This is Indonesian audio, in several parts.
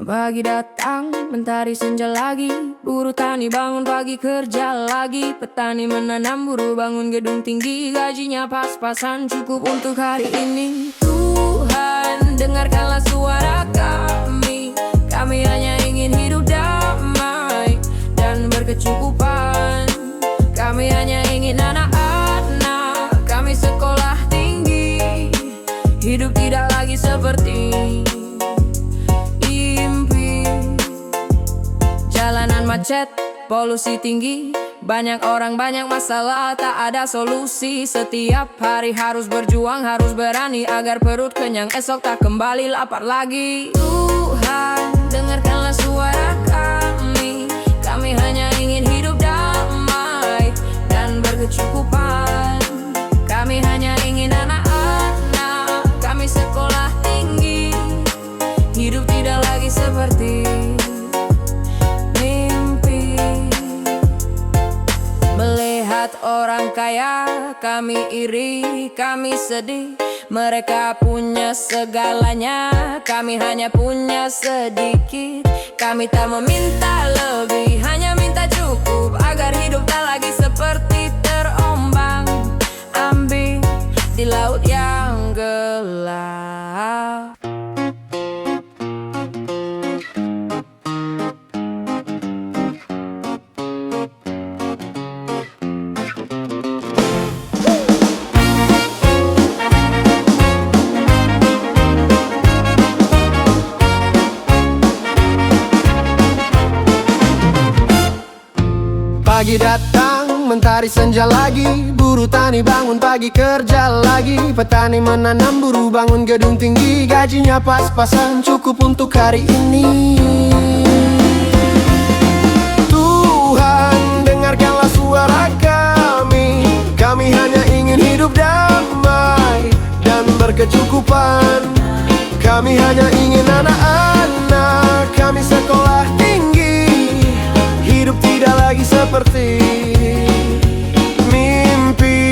Pagi datang, mentari senja lagi. Buruh tani bangun pagi kerja lagi. Petani menanam, buruh bangun gedung tinggi. Gajinya pas-pasan cukup untuk hari ini. Tuhan, dengarkanlah suara kami. Kami hanya ingin hidup damai dan berkecukupan. Kami hanya ingin anak-anak kami sekolah tinggi. Hidup tidak lagi seperti macet, polusi tinggi, banyak orang, banyak masalah, tak ada solusi. Setiap hari harus berjuang, harus berani agar perut kenyang, esok tak kembali lapar lagi. Tuhan, dengarkanlah suara kami. Kami hanya ingin hidup damai dan berkecukupan. Kami hanya ingin anak-anak kami sekolah tinggi. Hidup tidak lagi seperti orang kaya, kami iri, kami sedih. Mereka punya segalanya, kami hanya punya sedikit. Kami tak meminta lebih, hanya minta cukup agar hidup tak lagi seperti terombang ambing di laut yang gelap. Pagi datang, mentari senja lagi. Buruh tani bangun pagi kerja lagi. Petani menanam, buruh bangun gedung tinggi. Gajinya pas-pasan cukup untuk hari ini. Tuhan, dengarkanlah suara kami. Kami hanya ingin hidup damai dan berkecukupan. Kami hanya ingin anak-anak kami sekolah tinggi. Hidup tidak lagi seperti mimpi.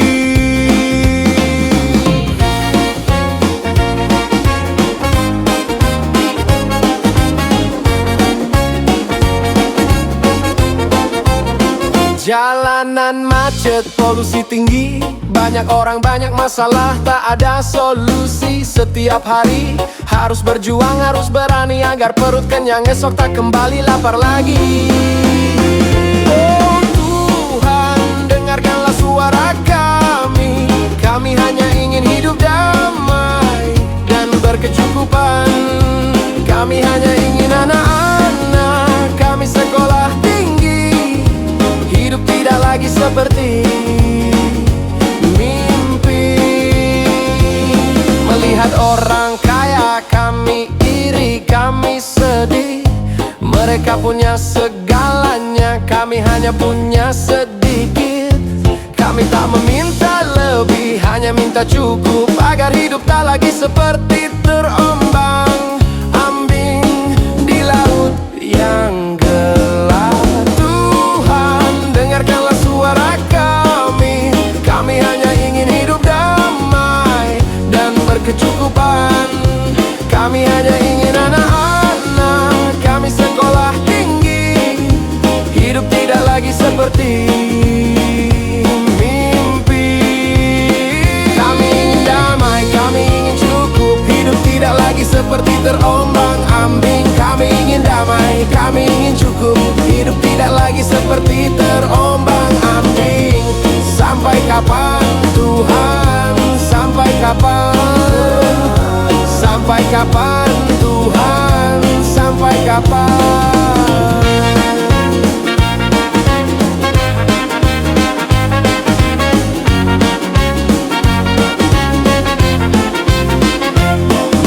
Jalanan macet, polusi tinggi, banyak orang, banyak masalah, tak ada solusi. Setiap hari harus berjuang, harus berani agar perut kenyang, esok tak kembali lapar lagi. Oh Tuhan, dengarkanlah suara kami. Kami hanya ingin hidup damai dan berkecukupan. Kami hanya ingin anak-anak kami sekolah tinggi. Hidup tidak lagi seperti mimpi. Melihat orang kaya kami iri, kami sedih. Mereka punya segalanya, kami hanya punya sedikit. Kami tak meminta lebih, hanya minta cukup agar hidup tak lagi seperti terombang ambing di laut yang gelap. Tuhan, dengarkanlah suara kami. Kami hanya ingin hidup damai dan berkecukupan. Kami hanya ingin anak-anak kami sekolah tinggi. Hidup tidak lagi seperti mimpi. Kami ingin damai, kami ingin cukup. Hidup tidak lagi seperti terombang ambing. Kami ingin damai, kami ingin cukup. Hidup tidak lagi seperti terombang ambing. Sampai kapan Tuhan? Sampai kapan? Sampai kapan Tuhan? Sampai kapan?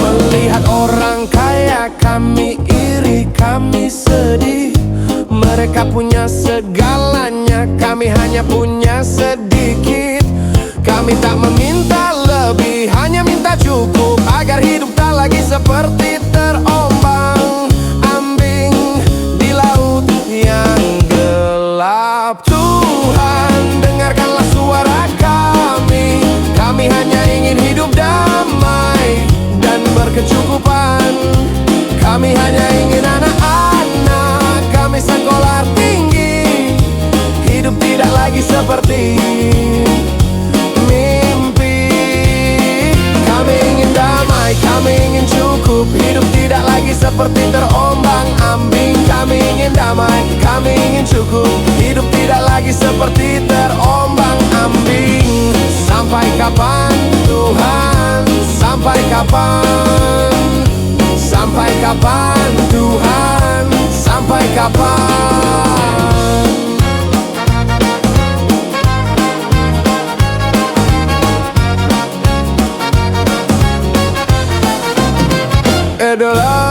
Melihat orang kaya kami iri, kami sedih. Mereka punya segalanya, kami hanya punya sedikit. Kami tak meminta lebih, hanya minta cukup agar hidup tak lagi seperti terombang ambing di laut yang gelap. Tuhan, dengarkanlah suara kami. Kami hanya ingin hidup damai dan berkecukupan. Kami hanya ingin anak seperti mimpi. Kami ingin damai, kami ingin cukup, hidup tidak lagi seperti terombang-ambing. Kami ingin damai, kami ingin cukup, hidup tidak lagi seperti terombang-ambing. Sampai kapan Tuhan? Sampai kapan? Sampai kapan Tuhan? Sampai kapan? Adalah